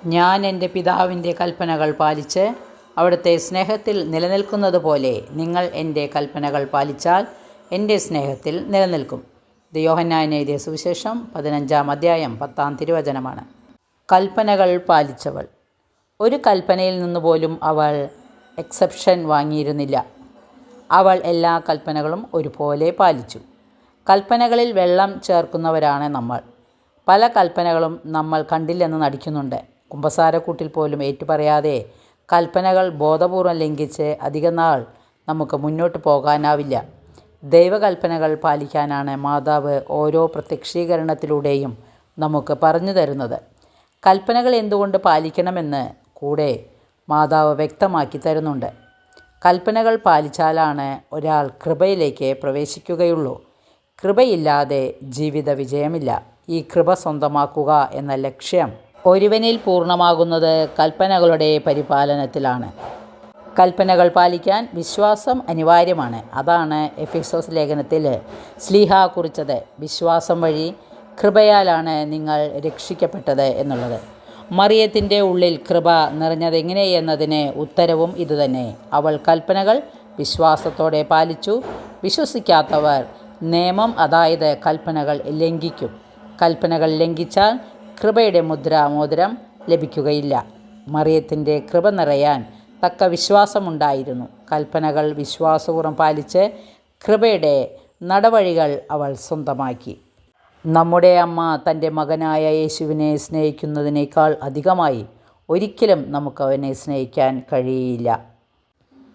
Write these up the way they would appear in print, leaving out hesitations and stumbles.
ഞാൻ എൻ്റെ പിതാവിൻ്റെ കൽപ്പനകൾ പാലിച്ച് അവിടുത്തെ സ്നേഹത്തിൽ നിലനിൽക്കുന്നത് പോലെ നിങ്ങൾ എൻ്റെ കൽപ്പനകൾ പാലിച്ചാൽ എൻ്റെ സ്നേഹത്തിൽ നിലനിൽക്കും. ഇത് യോഹന്നാൻ എഴുതിയ സുവിശേഷം 15-ാം അധ്യായം 10-ാം തിരുവചനമാണ്. കൽപ്പനകൾ പാലിച്ചവൾ. ഒരു കൽപ്പനയിൽ നിന്നുപോലും അവൾ എക്സെപ്ഷൻ വാങ്ങിയിരുന്നില്ല. അവൾ എല്ലാ കൽപ്പനകളും ഒരുപോലെ പാലിച്ചു. കൽപ്പനകളിൽ വെള്ളം ചേർക്കുന്നവരാണ് നമ്മൾ. പല കൽപ്പനകളും നമ്മൾ കണ്ടില്ലെന്ന് നടിക്കുന്നുണ്ട്. കുമ്പസാരക്കൂട്ടിൽ പോലും ഏറ്റുപറയാതെ കൽപ്പനകൾ ബോധപൂർവം ലംഘിച്ച് അധികനാൾ നമുക്ക് മുന്നോട്ട് പോകാനാവില്ല. ദൈവകൽപ്പനകൾ പാലിക്കാനാണ് മാതാവ് ഓരോ പ്രത്യക്ഷീകരണത്തിലൂടെയും നമുക്ക് പറഞ്ഞു തരുന്നത്. കൽപ്പനകൾ എന്തുകൊണ്ട് പാലിക്കണമെന്ന് കൂടെ മാതാവ് വ്യക്തമാക്കി തരുന്നുണ്ട്. കൽപ്പനകൾ പാലിച്ചാലാണ് ഒരാൾ കൃപയിലേക്ക് പ്രവേശിക്കുകയുള്ളൂ. കൃപയില്ലാതെ ജീവിത വിജയമില്ല. ഈ കൃപ സ്വന്തമാക്കുക എന്ന ലക്ഷ്യം ഒരുവനിൽ പൂർണ്ണമാകുന്നത് കൽപ്പനകളുടെ പരിപാലനത്തിലാണ്. കൽപ്പനകൾ പാലിക്കാൻ വിശ്വാസം അനിവാര്യമാണ്. അതാണ് എഫെസോസ് ലേഖനത്തിൽ ശ്ലീഹ കുറിച്ചത്. വിശ്വാസം വഴി കൃപയാലാണ് നിങ്ങൾ രക്ഷിക്കപ്പെട്ടത് എന്നുള്ളത്. മറിയത്തിൻ്റെ ഉള്ളിൽ കൃപ നിറഞ്ഞതെങ്ങനെ എന്നതിന് ഉത്തരവും ഇതുതന്നെ. അവൾ കൽപ്പനകൾ വിശ്വാസത്തോടെ പാലിച്ചു. വിശ്വസിക്കാത്തവർ നിയമം, അതായത് കൽപ്പനകൾ ലംഘിക്കും. കൽപ്പനകൾ ലംഘിച്ചാൽ കൃപയുടെ മോതിരം ലഭിക്കുകയില്ല. മറിയത്തിൻ്റെ കൃപ നിറയാൻ തക്ക വിശ്വാസമുണ്ടായിരുന്നു. കൽപ്പനകൾ വിശ്വാസപൂർവ്വം പാലിച്ച് കൃപയുടെ നടവഴികൾ അവൾ സ്വന്തമാക്കി. നമ്മുടെ അമ്മ തൻ്റെ മകനായ യേശുവിനെ സ്നേഹിക്കുന്നതിനേക്കാൾ അധികമായി ഒരിക്കലും നമുക്കവനെ സ്നേഹിക്കാൻ കഴിയില്ല.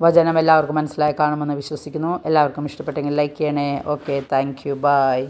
വചനം എല്ലാവർക്കും മനസ്സിലായി കാണുമെന്ന് വിശ്വസിക്കുന്നു. എല്ലാവർക്കും ഇഷ്ടപ്പെട്ടെങ്കിൽ ലൈക്ക് ചെയ്യണേ. Okay, thank you, by.